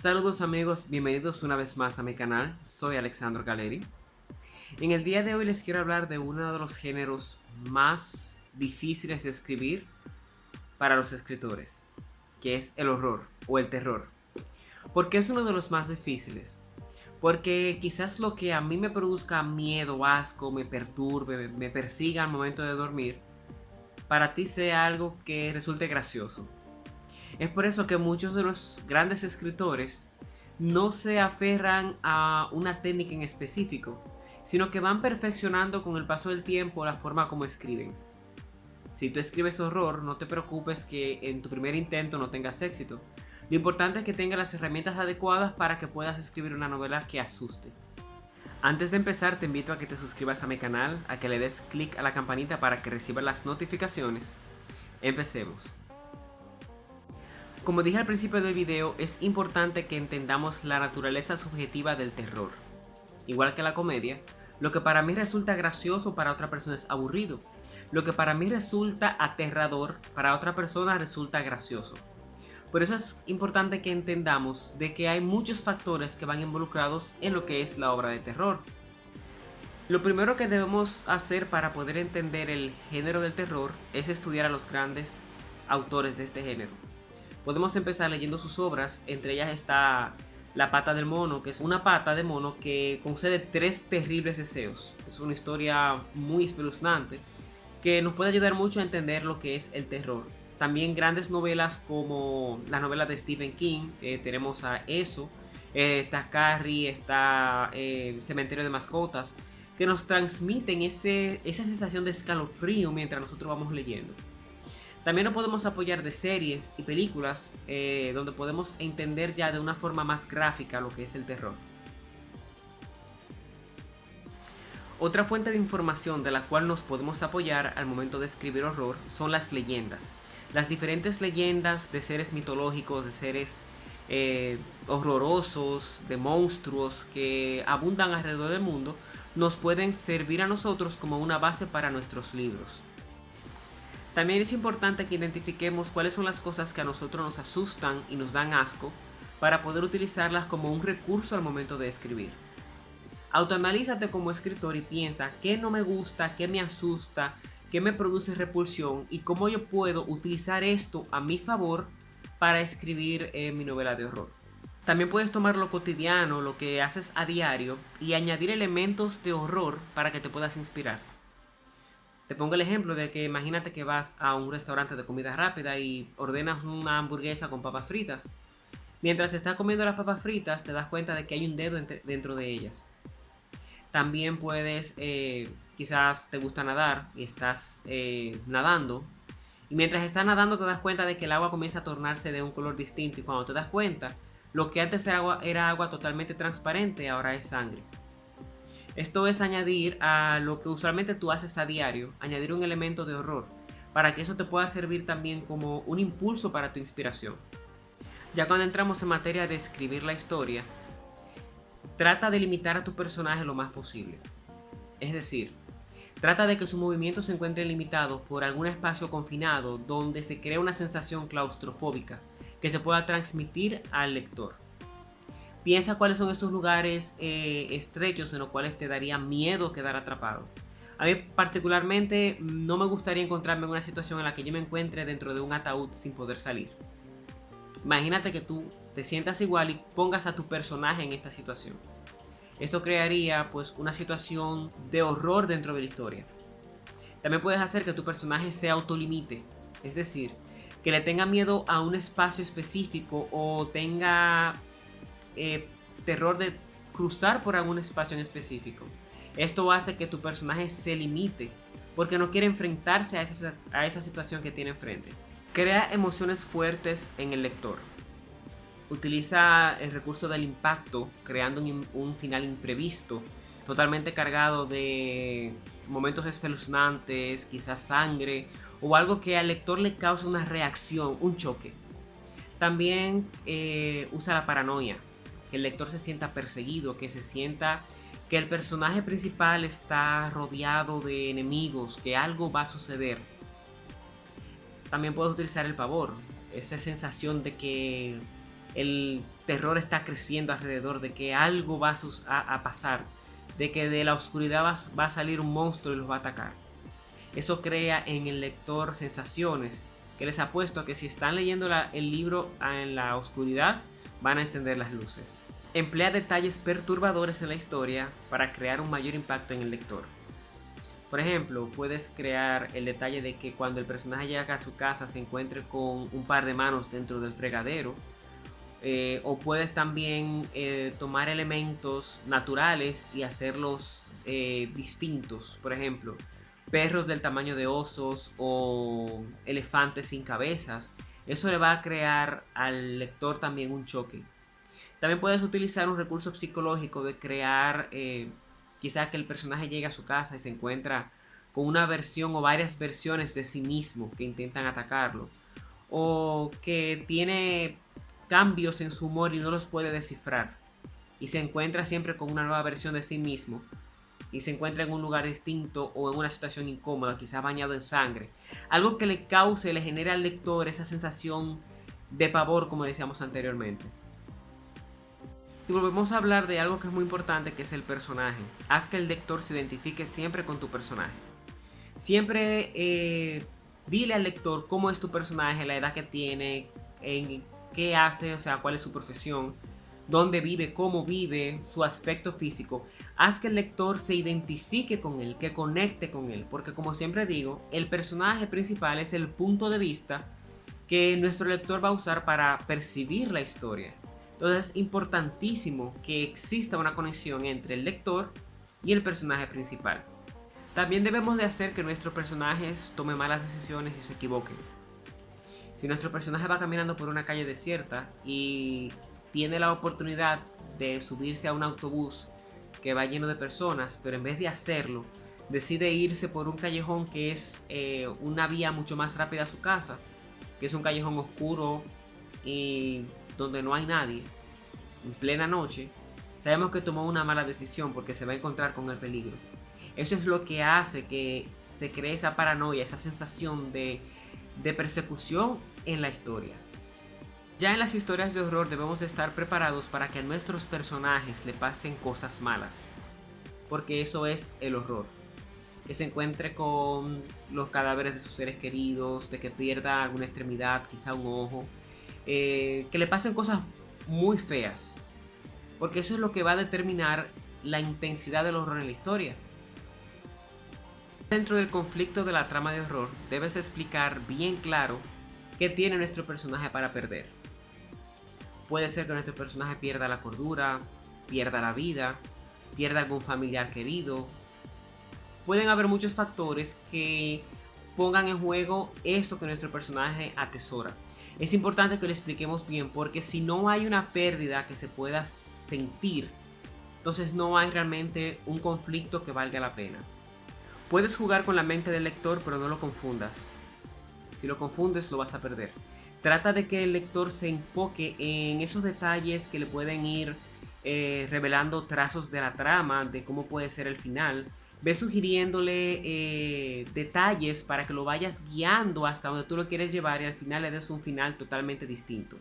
Saludos amigos, bienvenidos una vez más a mi canal, soy Alexandro Caleri. En el día de hoy les quiero hablar de uno de los géneros más difíciles de escribir para los escritores, que es el horror o el terror. ¿Por qué es uno de los más difíciles? Porque quizás lo que a mí me produzca miedo, asco, me perturbe, me persiga al momento de dormir, para ti sea algo que resulte gracioso. Es por eso que muchos de los grandes escritores no se aferran a una técnica en específico, sino que van perfeccionando con el paso del tiempo la forma como escriben. Si tú escribes horror, no te preocupes que en tu primer intento no tengas éxito. Lo importante es que tengas las herramientas adecuadas para que puedas escribir una novela que asuste. Antes de empezar, te invito a que te suscribas a mi canal, a que le des clic a la campanita para que recibas las notificaciones. Empecemos. Como dije al principio del video, es importante que entendamos la naturaleza subjetiva del terror. Igual que la comedia, lo que para mí resulta gracioso para otra persona es aburrido. Lo que para mí resulta aterrador, para otra persona resulta gracioso. Por eso es importante que entendamos de que hay muchos factores que van involucrados en lo que es la obra de terror. Lo primero que debemos hacer para poder entender el género del terror es estudiar a los grandes autores de este género. Podemos empezar leyendo sus obras, entre ellas está La pata del mono, que es una pata de mono que concede 3 terribles deseos. Es una historia muy espeluznante que nos puede ayudar mucho a entender lo que es el terror. También grandes novelas como las novelas de Stephen King, tenemos a Eso, está Carrie, está Cementerio de Mascotas, que nos transmiten esa sensación de escalofrío mientras nosotros vamos leyendo. También nos podemos apoyar de series y películas donde podemos entender ya de una forma más gráfica lo que es el terror. Otra fuente de información de la cual nos podemos apoyar al momento de escribir horror son las leyendas. Las diferentes leyendas de seres mitológicos, de seres horrorosos, de monstruos que abundan alrededor del mundo, nos pueden servir a nosotros como una base para nuestros libros. También es importante que identifiquemos cuáles son las cosas que a nosotros nos asustan y nos dan asco para poder utilizarlas como un recurso al momento de escribir. Autoanalízate como escritor y piensa qué no me gusta, qué me asusta, qué me produce repulsión y cómo yo puedo utilizar esto a mi favor para escribir mi novela de horror. También puedes tomar lo cotidiano, lo que haces a diario y añadir elementos de horror para que te puedas inspirar. Te pongo el ejemplo de que imagínate que vas a un restaurante de comida rápida y ordenas una hamburguesa con papas fritas. Mientras te estás comiendo las papas fritas te das cuenta de que hay un dedo dentro de ellas. También puedes, quizás te gusta nadar y estás nadando. Y mientras estás nadando te das cuenta de que el agua comienza a tornarse de un color distinto. Y cuando te das cuenta, lo que antes era agua totalmente transparente, ahora es sangre. Esto es añadir a lo que usualmente tú haces a diario, añadir un elemento de horror, para que eso te pueda servir también como un impulso para tu inspiración. Ya cuando entramos en materia de escribir la historia, trata de limitar a tu personaje lo más posible. Es decir, trata de que sus movimientos se encuentren limitados por algún espacio confinado donde se crea una sensación claustrofóbica que se pueda transmitir al lector. Piensa cuáles son esos lugares estrechos en los cuales te daría miedo quedar atrapado. A mí particularmente no me gustaría encontrarme en una situación en la que yo me encuentre dentro de un ataúd sin poder salir. Imagínate que tú te sientas igual y pongas a tu personaje en esta situación. Esto crearía pues una situación de horror dentro de la historia. También puedes hacer que tu personaje se autolimite, es decir, que le tenga miedo a un espacio específico o tenga terror de cruzar por algún espacio en específico. Esto hace que tu personaje se limite porque no quiere enfrentarse a esa situación que tiene enfrente. Crea emociones fuertes en el lector. Utiliza el recurso del impacto creando un final imprevisto, totalmente cargado de momentos espeluznantes, quizás sangre o algo que al lector le cause una reacción, un choque. También usa la paranoia, que el lector se sienta perseguido, que se sienta que el personaje principal está rodeado de enemigos, que algo va a suceder. También puedes utilizar el pavor, esa sensación de que el terror está creciendo alrededor, de que algo va a pasar, de que de la oscuridad va a salir un monstruo y los va a atacar. Eso crea en el lector sensaciones que les apuesto a que si están leyendo el libro en la oscuridad, van a encender las luces. Emplea detalles perturbadores en la historia para crear un mayor impacto en el lector. Por ejemplo, puedes crear el detalle de que cuando el personaje llega a su casa se encuentre con un par de manos dentro del fregadero. O puedes también tomar elementos naturales y hacerlos distintos. Por ejemplo, perros del tamaño de osos o elefantes sin cabezas. Eso le va a crear al lector también un choque. También puedes utilizar un recurso psicológico de crear quizás que el personaje llegue a su casa y se encuentra con una versión o varias versiones de sí mismo que intentan atacarlo. O que tiene cambios en su humor y no los puede descifrar. Y se encuentra siempre con una nueva versión de sí mismo. Y se encuentra en un lugar distinto o en una situación incómoda, quizás bañado en sangre. Algo que le cause, le genere al lector esa sensación de pavor, como decíamos anteriormente. Y volvemos a hablar de algo que es muy importante, que es el personaje. Haz que el lector se identifique siempre con tu personaje. Siempre dile al lector cómo es tu personaje, la edad que tiene, en qué hace, o sea, cuál es su profesión, dónde vive, cómo vive, su aspecto físico. Haz que el lector se identifique con él, que conecte con él. Porque como siempre digo, el personaje principal es el punto de vista que nuestro lector va a usar para percibir la historia. Entonces es importantísimo que exista una conexión entre el lector y el personaje principal. También debemos de hacer que nuestros personajes tomen malas decisiones y se equivoquen. Si nuestro personaje va caminando por una calle desierta y tiene la oportunidad de subirse a un autobús que va lleno de personas, pero en vez de hacerlo, decide irse por un callejón que es una vía mucho más rápida a su casa, que es un callejón oscuro y donde no hay nadie, en plena noche, sabemos que tomó una mala decisión porque se va a encontrar con el peligro. Eso es lo que hace que se cree esa paranoia, esa sensación de persecución en la historia. Ya en las historias de horror debemos estar preparados para que a nuestros personajes le pasen cosas malas, porque eso es el horror. Que se encuentre con los cadáveres de sus seres queridos, de que pierda alguna extremidad, quizá un ojo, que le pasen cosas muy feas, porque eso es lo que va a determinar la intensidad del horror en la historia. Dentro del conflicto de la trama de horror, debes explicar bien claro qué tiene nuestro personaje para perder. Puede ser que nuestro personaje pierda la cordura, pierda la vida, pierda algún familiar querido. Pueden haber muchos factores que pongan en juego eso que nuestro personaje atesora. Es importante que lo expliquemos bien, porque si no hay una pérdida que se pueda sentir, entonces no hay realmente un conflicto que valga la pena. Puedes jugar con la mente del lector, pero no lo confundas. Si lo confundes, lo vas a perder. Trata de que el lector se enfoque en esos detalles que le pueden ir revelando trazos de la trama, de cómo puede ser el final. Ve sugiriéndole detalles para que lo vayas guiando hasta donde tú lo quieres llevar y al final le des un final totalmente distinto.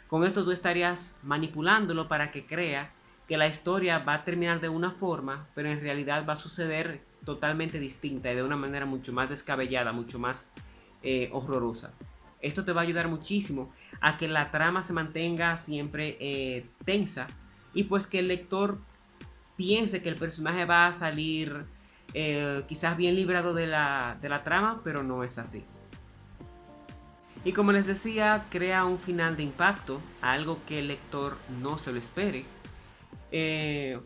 Con esto tú estarías manipulándolo para que crea que la historia va a terminar de una forma, pero en realidad va a suceder totalmente distinta y de una manera mucho más descabellada, mucho más horrorosa. Esto te va a ayudar muchísimo a que la trama se mantenga siempre tensa y pues que el lector piense que el personaje va a salir quizás bien librado de la trama, pero no es así. Y como les decía, crea un final de impacto, algo que el lector no se lo espere.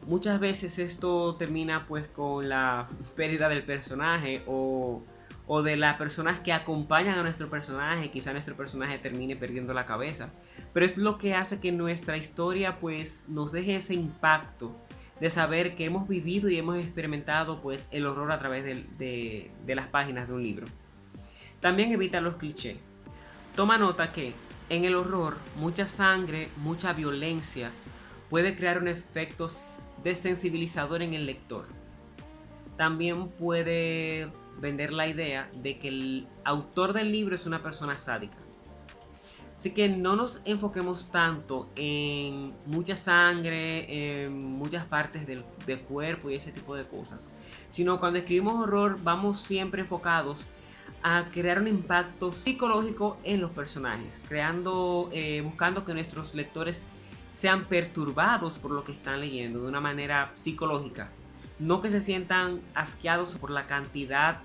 Muchas veces esto termina pues con la pérdida del personaje o de las personas que acompañan a nuestro personaje. Quizá nuestro personaje termine perdiendo la cabeza, pero es lo que hace que nuestra historia pues nos deje ese impacto de saber que hemos vivido y hemos experimentado pues el horror a través de las páginas de un libro. También evita los clichés. Toma nota que en el horror mucha sangre, mucha violencia puede crear un efecto desensibilizador en el lector. También puede vender la idea de que el autor del libro es una persona sádica. Así que no nos enfoquemos tanto en mucha sangre, en muchas partes del cuerpo y ese tipo de cosas. Sino cuando escribimos horror vamos siempre enfocados a crear un impacto psicológico en los personajes, buscando que nuestros lectores sean perturbados por lo que están leyendo de una manera psicológica, no que se sientan asqueados por la cantidad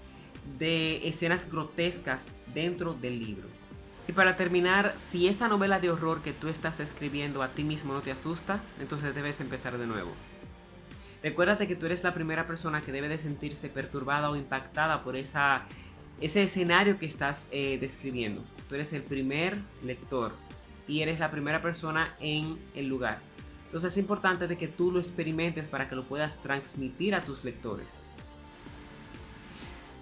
de escenas grotescas dentro del libro. Y para terminar, si esa novela de horror que tú estás escribiendo a ti mismo no te asusta, entonces debes empezar de nuevo. Recuérdate que tú eres la primera persona que debe de sentirse perturbada o impactada por ese escenario que estás describiendo. Tú eres el primer lector y eres la primera persona en el lugar. Entonces es importante de que tú lo experimentes para que lo puedas transmitir a tus lectores.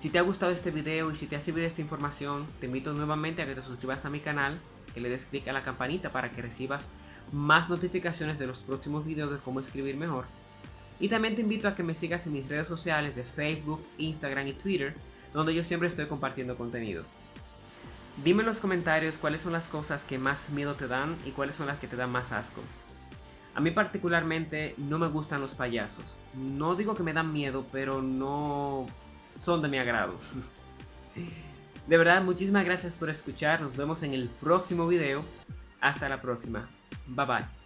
Si te ha gustado este video y si te ha servido esta información, te invito nuevamente a que te suscribas a mi canal, que le des clic a la campanita para que recibas más notificaciones de los próximos videos de cómo escribir mejor. Y también te invito a que me sigas en mis redes sociales de Facebook, Instagram y Twitter, donde yo siempre estoy compartiendo contenido. Dime en los comentarios cuáles son las cosas que más miedo te dan y cuáles son las que te dan más asco. A mí particularmente no me gustan los payasos. No digo que me dan miedo, pero no son de mi agrado. De verdad, muchísimas gracias por escuchar. Nos vemos en el próximo video. Hasta la próxima. Bye bye.